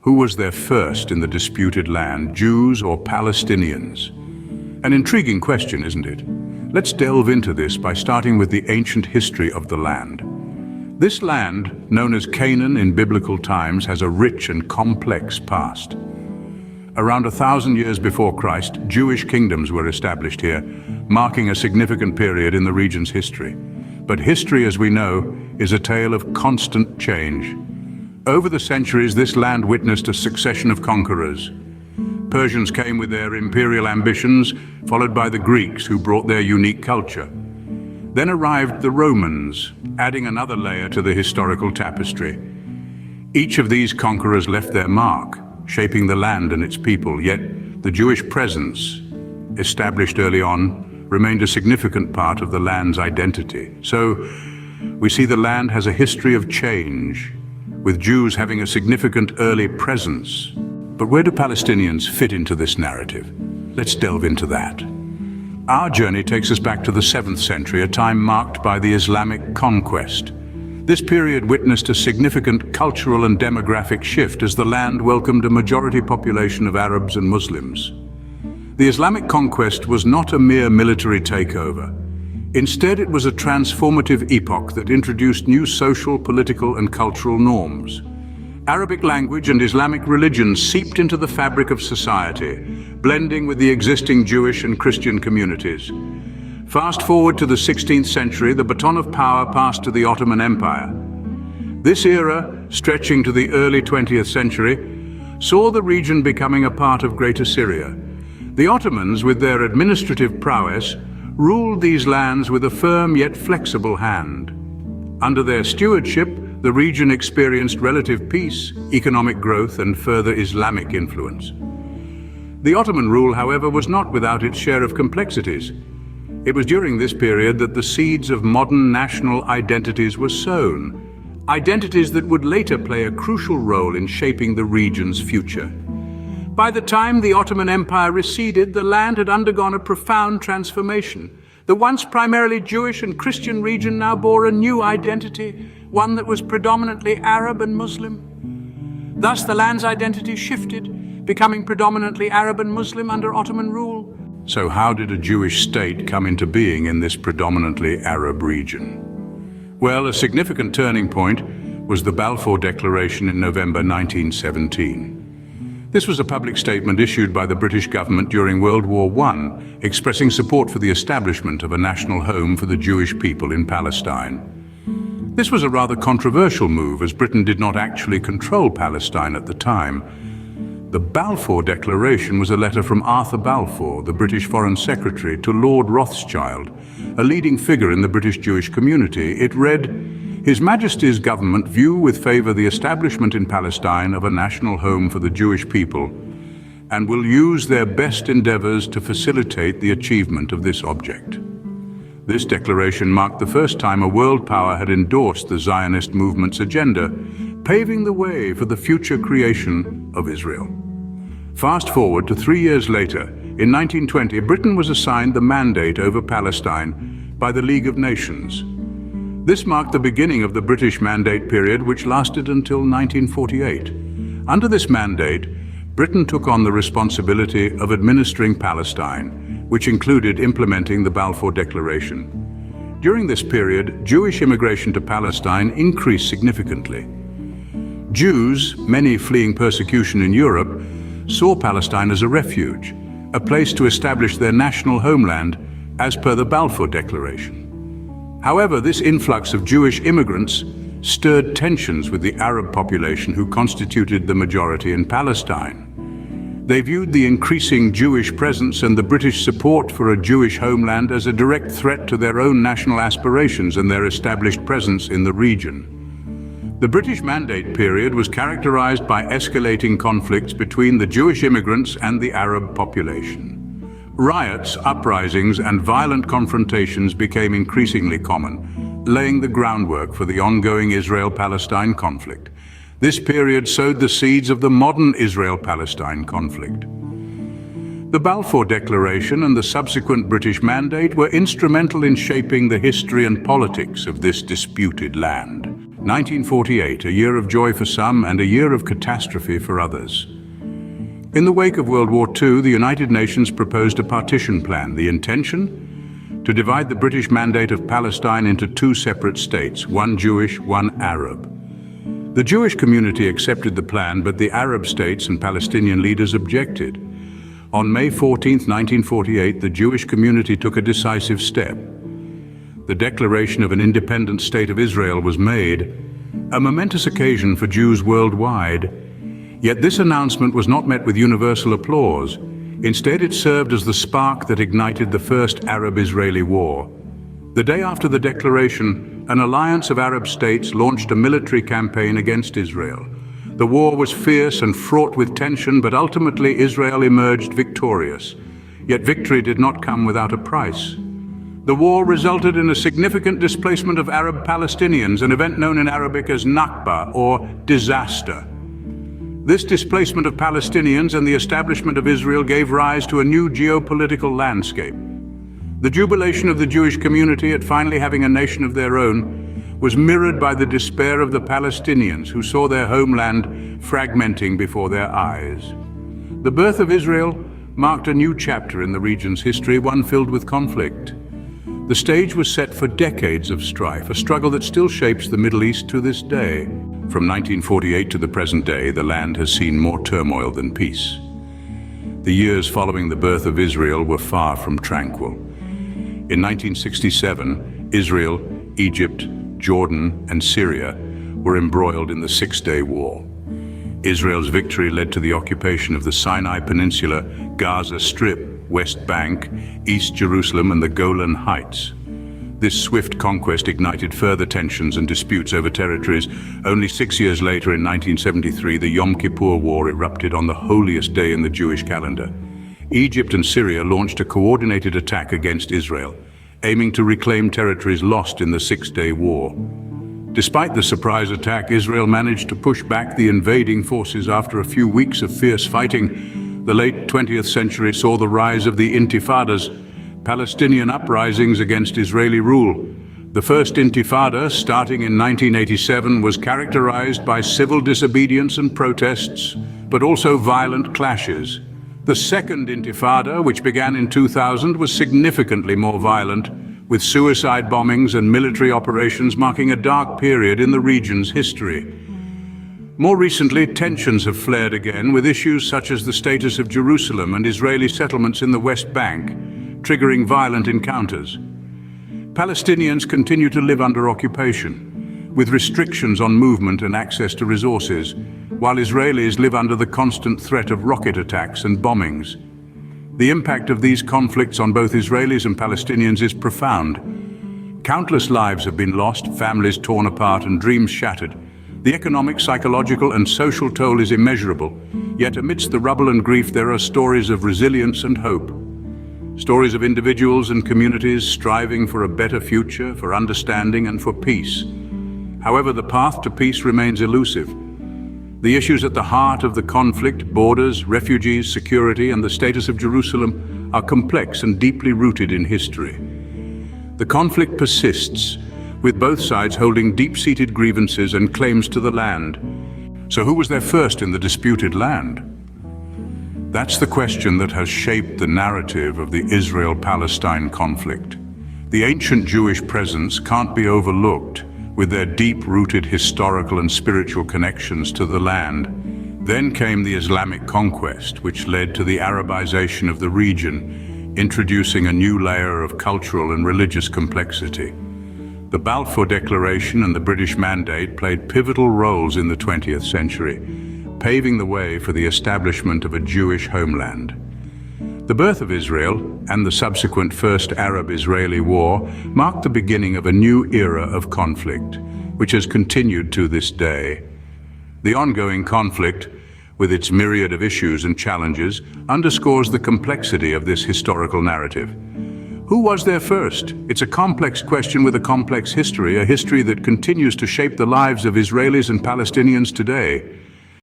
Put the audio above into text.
Who was there first in the disputed land, Jews or Palestinians? An intriguing question, isn't it? Let's delve into this by starting with the ancient history of the land. This land, known as Canaan in biblical times, has a rich and complex past. Around 1,000 years before Christ, Jewish kingdoms were established here, marking a significant period in the region's history. But history, as we know, is a tale of constant change. Over the centuries, this land witnessed a succession of conquerors. Persians came with their imperial ambitions, followed by the Greeks, who brought their unique culture. Then arrived the Romans, adding another layer to the historical tapestry. Each of these conquerors left their mark, shaping the land and its people, yet the Jewish presence, established early on, remained a significant part of the land's identity. So, we see the land has a history of change, with Jews having a significant early presence. But where do Palestinians fit into this narrative? Let's delve into that. Our journey takes us back to the 7th century, a time marked by the Islamic conquest. This period witnessed a significant cultural and demographic shift as the land welcomed a majority population of Arabs and Muslims. The Islamic conquest was not a mere military takeover. Instead, it was a transformative epoch that introduced new social, political, and cultural norms. Arabic language and Islamic religion seeped into the fabric of society, blending with the existing Jewish and Christian communities. Fast forward to the 16th century, the baton of power passed to the Ottoman Empire. This era, stretching to the early 20th century, saw the region becoming a part of Greater Syria. The Ottomans, with their administrative prowess, ruled these lands with a firm yet flexible hand. Under their stewardship, the region experienced relative peace, economic growth, and further Islamic influence. The Ottoman rule, however, was not without its share of complexities. It was during this period that the seeds of modern national identities were sown, identities that would later play a crucial role in shaping the region's future. By the time the Ottoman Empire receded, the land had undergone a profound transformation. The once primarily Jewish and Christian region now bore a new identity, one that was predominantly Arab and Muslim. Thus, the land's identity shifted, becoming predominantly Arab and Muslim under Ottoman rule. So how did a Jewish state come into being in this predominantly Arab region? Well, a significant turning point was the Balfour Declaration in November 1917. This was a public statement issued by the British government during World War I, expressing support for the establishment of a national home for the Jewish people in Palestine. This was a rather controversial move, as Britain did not actually control Palestine at the time. The Balfour Declaration was a letter from Arthur Balfour, the British Foreign Secretary, to Lord Rothschild, a leading figure in the British Jewish community. It read, "His Majesty's government view with favour the establishment in Palestine of a national home for the Jewish people, and will use their best endeavours to facilitate the achievement of this object." This declaration marked the first time a world power had endorsed the Zionist movement's agenda, paving the way for the future creation of Israel. Fast forward to 3 years later, in 1920, Britain was assigned the mandate over Palestine by the League of Nations. This marked the beginning of the British Mandate period, which lasted until 1948. Under this mandate, Britain took on the responsibility of administering Palestine, which included implementing the Balfour Declaration. During this period, Jewish immigration to Palestine increased significantly. Jews, many fleeing persecution in Europe, saw Palestine as a refuge, a place to establish their national homeland as per the Balfour Declaration. However, this influx of Jewish immigrants stirred tensions with the Arab population who constituted the majority in Palestine. They viewed the increasing Jewish presence and the British support for a Jewish homeland as a direct threat to their own national aspirations and their established presence in the region. The British Mandate period was characterized by escalating conflicts between the Jewish immigrants and the Arab population. Riots, uprisings, and violent confrontations became increasingly common, laying the groundwork for the ongoing Israel-Palestine conflict. This period sowed the seeds of the modern Israel-Palestine conflict. The Balfour Declaration and the subsequent British Mandate were instrumental in shaping the history and politics of this disputed land. 1948, a year of joy for some and a year of catastrophe for others. In the wake of World War II, the United Nations proposed a partition plan. The intention? To divide the British Mandate of Palestine into two separate states, one Jewish, one Arab. The Jewish community accepted the plan, but the Arab states and Palestinian leaders objected. On May 14, 1948, the Jewish community took a decisive step. The declaration of an independent state of Israel was made, a momentous occasion for Jews worldwide. Yet this announcement was not met with universal applause. Instead, it served as the spark that ignited the first Arab-Israeli war. The day after the declaration, an alliance of Arab states launched a military campaign against Israel. The war was fierce and fraught with tension, but ultimately Israel emerged victorious. Yet victory did not come without a price. The war resulted in a significant displacement of Arab Palestinians, an event known in Arabic as Nakba, or disaster. This displacement of Palestinians and the establishment of Israel gave rise to a new geopolitical landscape. The jubilation of the Jewish community at finally having a nation of their own was mirrored by the despair of the Palestinians, who saw their homeland fragmenting before their eyes. The birth of Israel marked a new chapter in the region's history, one filled with conflict. The stage was set for decades of strife, a struggle that still shapes the Middle East to this day. From 1948 to the present day, the land has seen more turmoil than peace. The years following the birth of Israel were far from tranquil. In 1967, Israel, Egypt, Jordan, and Syria were embroiled in the Six-Day War. Israel's victory led to the occupation of the Sinai Peninsula, Gaza Strip, West Bank, East Jerusalem, and the Golan Heights. This swift conquest ignited further tensions and disputes over territories. Only 6 years later, in 1973, the Yom Kippur War erupted on the holiest day in the Jewish calendar. Egypt and Syria launched a coordinated attack against Israel, aiming to reclaim territories lost in the Six-Day War. Despite the surprise attack, Israel managed to push back the invading forces after a few weeks of fierce fighting. The late 20th century saw the rise of the Intifadas, Palestinian uprisings against Israeli rule. The first Intifada, starting in 1987, was characterized by civil disobedience and protests, but also violent clashes. The second Intifada, which began in 2000, was significantly more violent, with suicide bombings and military operations marking a dark period in the region's history. More recently, tensions have flared again, with issues such as the status of Jerusalem and Israeli settlements in the West Bank, triggering violent encounters. Palestinians continue to live under occupation, with restrictions on movement and access to resources, while Israelis live under the constant threat of rocket attacks and bombings. The impact of these conflicts on both Israelis and Palestinians is profound. Countless lives have been lost, families torn apart, and dreams shattered. The economic, psychological, and social toll is immeasurable. Yet amidst the rubble and grief, there are stories of resilience and hope. Stories of individuals and communities striving for a better future, for understanding, and for peace. However, the path to peace remains elusive. The issues at the heart of the conflict, borders, refugees, security, and the status of Jerusalem, are complex and deeply rooted in history. The conflict persists, with both sides holding deep-seated grievances and claims to the land. So who was there first in the disputed land? That's the question that has shaped the narrative of the Israel-Palestine conflict. The ancient Jewish presence can't be overlooked, with their deep-rooted historical and spiritual connections to the land. Then came the Islamic conquest, which led to the Arabization of the region, introducing a new layer of cultural and religious complexity. The Balfour Declaration and the British Mandate played pivotal roles in the 20th century, paving the way for the establishment of a Jewish homeland. The birth of Israel and the subsequent First Arab-Israeli War marked the beginning of a new era of conflict, which has continued to this day. The ongoing conflict, with its myriad of issues and challenges, underscores the complexity of this historical narrative. Who was there first? It's a complex question with a complex history, a history that continues to shape the lives of Israelis and Palestinians today.